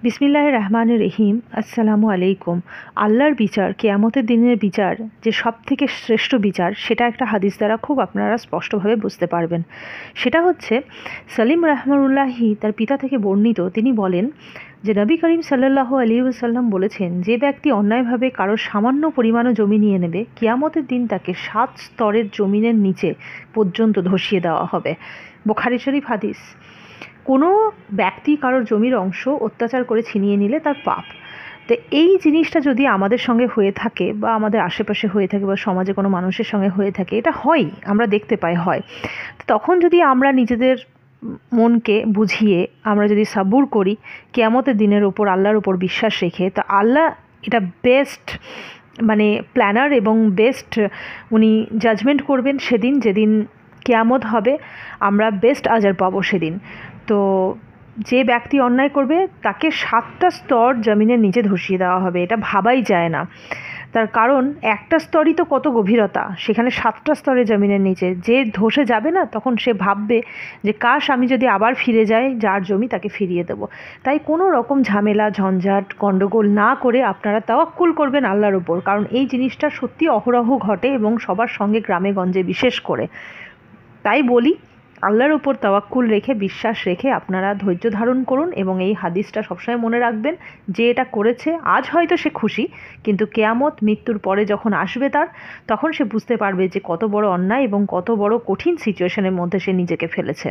বিসমিল্লাহির রহমানির রহিম। আসসালামু আলাইকুম। আল্লাহর বিচার, কিয়ামতের দিনের বিচার যে সব থেকে শ্রেষ্ঠ বিচার, সেটা একটা হাদিস দ্বারা খুব আপনারা স্পষ্টভাবে বুঝতে পারবেন। সেটা হচ্ছে সালিম রাহমানুল্লাহি তার পিতা থেকে বর্ণিত। তিনি বলেন যে নবী করিম সাল্লাল্লাহু আলাইহি ওয়াসাল্লাম বলেছেন, যে ব্যক্তি অন্যায়ভাবে কারোর সামান্য পরিমাণও জমি নিয়ে নেবে, কিয়ামতের দিন তাকে 7 স্তরের জমিনের নিচে পর্যন্ত ধসিয়ে দেওয়া হবে। বুখারী শরীফ হাদিস। কোনো ব্যক্তি কারোর জমির অংশ অত্যাচার করে ছিনিয়ে নিলে তার পাপ। তো এই জিনিসটা যদি আমাদের সঙ্গে হয়ে থাকে বা আমাদের আশেপাশে হয়ে থাকে বা সমাজে কোনো মানুষের সঙ্গে হয়ে থাকে, এটা হয়, আমরা দেখতে পাই হয়। তো তখন যদি আমরা নিজেদের মনকে বুঝিয়ে আমরা যদি সাবুর করি, কিয়ামতের দিনের ওপর আল্লাহর ওপর বিশ্বাস রেখে, তো আল্লাহ এটা বেস্ট প্ল্যানার এবং বেস্ট উনি জাজমেন্ট করবেন সেদিন, যেদিন কিয়ামত হবে। আমরা বেস্ট আজার পাবো সেদিন। তো যে ব্যক্তি অন্যায় করবে তাকে 7টা স্তর জমিনের নিচে ধসিয়ে দেওয়া হবে। এটা ভাবাই যায় না। তার কারণ একটা স্তরই তো কত গভীরতা, সেখানে 7টা স্তরে জমিনের নিচে যে ধসে যাবে না, তখন সে ভাববে যে কাশ আমি যদি আবার ফিরে যাই, যার জমি তাকে ফিরিয়ে দেবো। তাই কোনো রকম ঝামেলা ঝঞ্ঝাট গণ্ডগোল না করে আপনারা তাওয়াক্কুল করবেন আল্লাহর ওপর। কারণ এই জিনিসটা সত্যি অহরহ ঘটে এবং সবার সঙ্গে গ্রামে গঞ্জে বিশেষ করে। তাই বলি, আল্লাহর উপর তাওয়াক্কুল রেখে, বিশ্বাস রেখে আপনারা ধৈর্য ধারণ করুন এবং এই হাদিসটা সবসময় মনে রাখবেন যে এটা করেছে আজ হয়তো সে খুশি, কিন্তু কিয়ামত মৃত্যুর পরে যখন আসবে তার, তখন সে বুঝতে পারবে যে কত বড় অন্যায় এবং কত বড় কঠিন সিচুয়েশনের মধ্যে সে নিজেকে ফেলেছে।